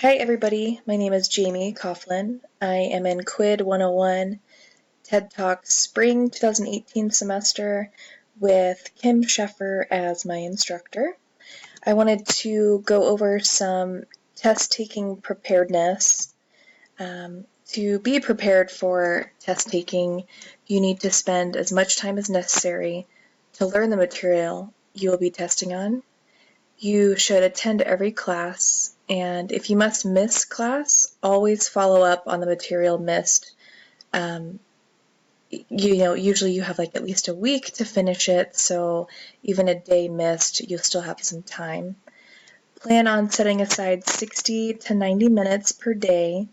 Hi everybody, my name is Jamie Coughlin. I am in Quid 101 TED Talks Spring 2018 semester with Kim Sheffer as my instructor. I wanted to go over some test-taking preparedness. To be prepared for test-taking, you need to spend as much time as necessary to learn the material you will be testing on. You should attend every class, and if you must miss class, always follow up on the material missed. Usually you have at least a week to finish it, so even a day missed, you'll still have some time. Plan on setting aside 60 to 90 minutes per day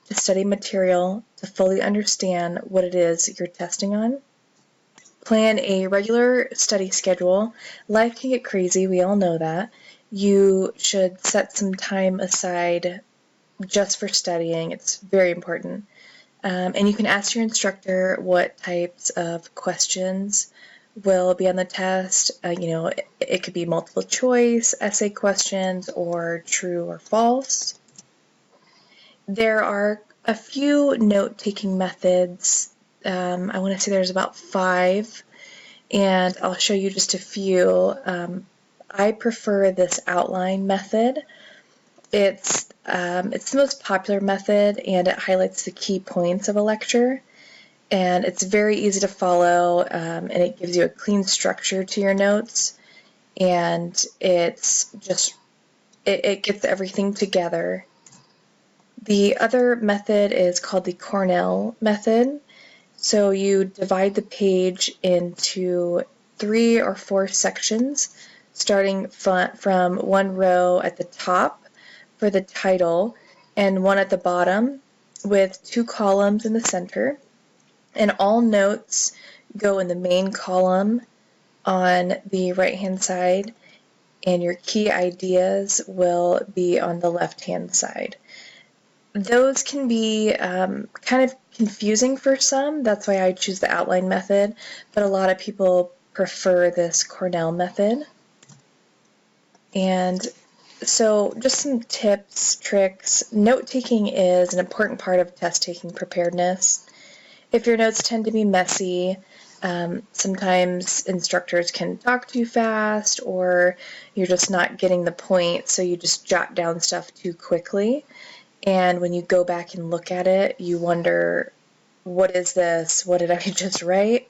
to study material to fully understand what it is you're testing on. Plan a regular study schedule. Life can get crazy, we all know that. You should set some time aside just for studying. It's very important. And you can ask your instructor what types of questions will be on the test. It could be multiple choice, essay questions, or true or false. There are a few note-taking methods. I want to say there's about 5, and I'll show you just a few. I prefer this outline method. It's the most popular method, and it highlights the key points of a lecture. And it's very easy to follow, and it gives you a clean structure to your notes. And it's just, it gets everything together. The other method is called the Cornell method. So you divide the page into 3 or 4 sections, starting from one row at the top for the title and one at the bottom with 2 columns in the center. And all notes go in the main column on the right-hand side, and your key ideas will be on the left-hand side. Those can be kind of confusing for some. That's why I choose the outline method, but a lot of people prefer this Cornell method. And so just some tips, tricks. Note-taking is an important part of test-taking preparedness. If your notes tend to be messy, sometimes instructors can talk too fast, or you're just not getting the point, so you just jot down stuff too quickly. And when you go back and look at it, you wonder, what is this? What did I just write?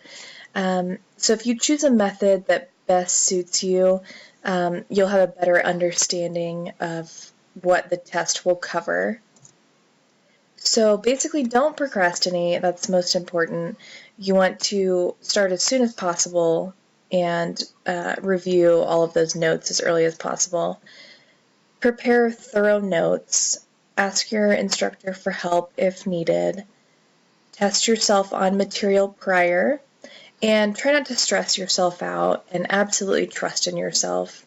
So if you choose a method that best suits you, you'll have a better understanding of what the test will cover. So basically, don't procrastinate. That's most important. You want to start as soon as possible and review all of those notes as early as possible. Prepare thorough notes. Ask your instructor for help if needed. Test yourself on material prior, and try not to stress yourself out, and absolutely trust in yourself.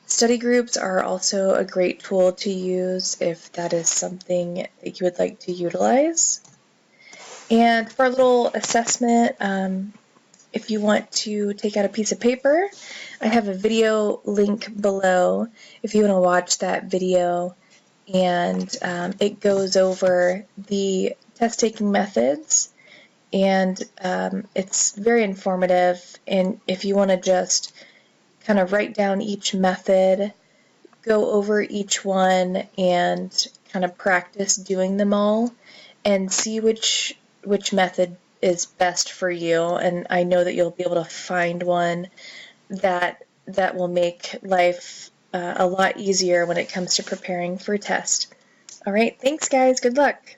Study groups are also a great tool to use if that is something that you would like to utilize. And for a little assessment, if you want to take out a piece of paper, I have a video link below if you want to watch that video. And it goes over the test-taking methods, and it's very informative. And if you want to just kind of write down each method, go over each one, and kind of practice doing them all, and see which method is best for you. And I know that you'll be able to find one that will make life a lot easier when it comes to preparing for a test. All right, thanks guys, good luck.